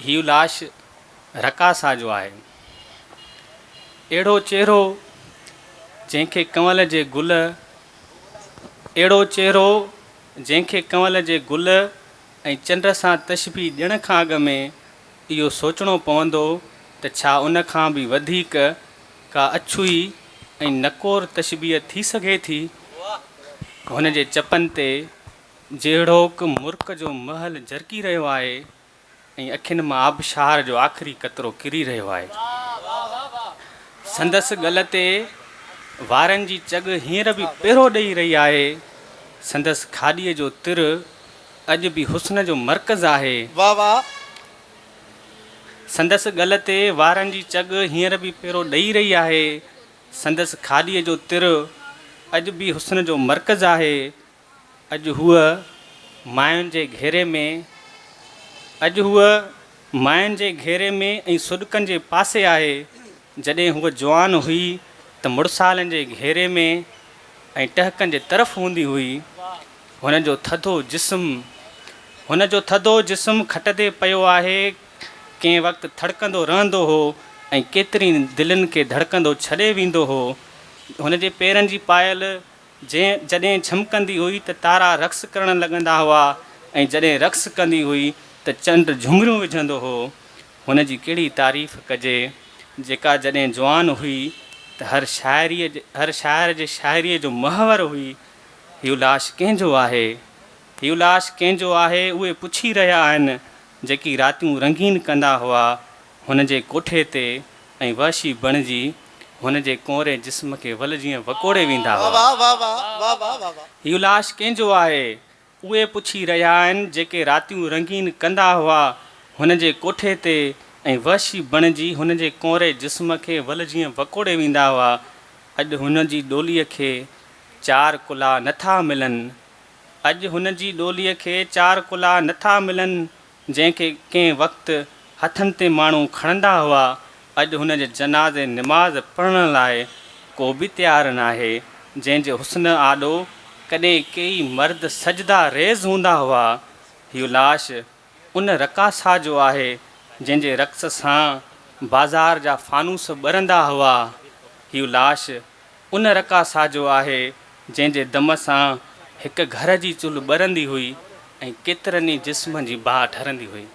हीउ लाश रकासा जो आहे। अहिड़ो चेहरो जंहिंखे कंवल जे गुल, अहिड़ो चेहरो जंहिंखे कंवल जे गुल ऐं चंड सां तशबी ॾियण खां अॻु में इहो सोचणो पवंदो त छा उन खां बि वधीक का अछूई ऐं नकोर तशबीह थी सघे थी। हुन जे चपनि ते जहिड़ोक मुर्क जो महल झरकी रहियो आहे ऐं अखियुनि मां आबशार जो आख़िरी कतरो किरी रहियो आहे। संदसि गल ते वारनि जी चग हींअर बि पहिरो ॾेई रही आहे। संदसि खाॾीअ जो तिर अॼु बि हुस्न जो मर्कज़ आहे। वाह वाह। संदसि गल ते वारनि जी चग हींअर बि पहिरो ॾेई रही आहे। संदसि खाॾीअ जो तिर अॼु बि हुस्न जो मर्कज़ आहे। अॼु हूअ मायुनि जे घेरे में, अॼु हूअ मायुनि जे घेरे में ऐं सुॾकनि जे पासे आहे। जॾहिं हूअ जवान हुई त मुड़सालनि जे घेरे में ऐं टहकनि जे तरफ़ हूंदी हुई। हुनजो थधो जिस्म खट ते पियो आहे। कंहिं वक़्तु थड़कंदो रहंदो हो ऐं केतिरी दिलनि खे धड़कंदो छॾे वेंदो हो। हुनजे पेरनि जी पायल जॾहिं छमकंदी हुई त तारा रक़्स करणु लॻंदा हुआ ऐं जॾहिं रक़्स कंदी हुई त चंड झुमरियूं विझंदो हो। हुनजी कहिड़ी तारीफ़ कजे जेका जॾहिं जवान हुई त हर शाइर जे शाइरीअ जो महवर हुई। हीउ लाश कंहिंजो आहे, हीउ लाश कंहिंजो आहे, उहे पुछी रहिया आहिनि जेकी रातियूं रंगीन कंदा हुआ हुन जे कोठे ते ऐं वहशी बणिजी हुन जे कोरे जिस्म खे वल जीअं वकोड़े वेंदा हुआ। हीउ लाश कंहिंजो आहे, उहे पुछी रहिया आहिनि जेके रातियूं रंगीन कंदा हुआ हुन जे कोठे ते ऐं वहशी बणिजी हुन जे कोरे जिस्म खे वल जीअं वकोड़े वेंदा हुआ। अॼु हुन जी डोलीअ खे 4 कुला नथा मिलनि, अॼु हुन जी डोलीअ खे 4 कुला नथा मिलनि जंहिंखे कंहिं वक़्तु हथनि ते माण्हू खणंदा हुआ। अॼु हुन जे जनाज़े निमाज़ पढ़ण लाइ को बि तयारु न आहे। जंहिंजे हुस्न आॾो कॾहिं कई मर्द सजदा रेज़ हूंदा हुआ। हीउ लाश उन रकासा जो आहे जंहिंजे रक़्स सां बाज़ार जा फानूस ॿरंदा हुआ। हीउ लाश उन रकासा जो आहे जंहिंजे दम सां हिकु घर जी चुल्हि ॿरंदी हुई ऐं केतिरनि ई जिस्मनि जी बाहि ठरंदी हुई।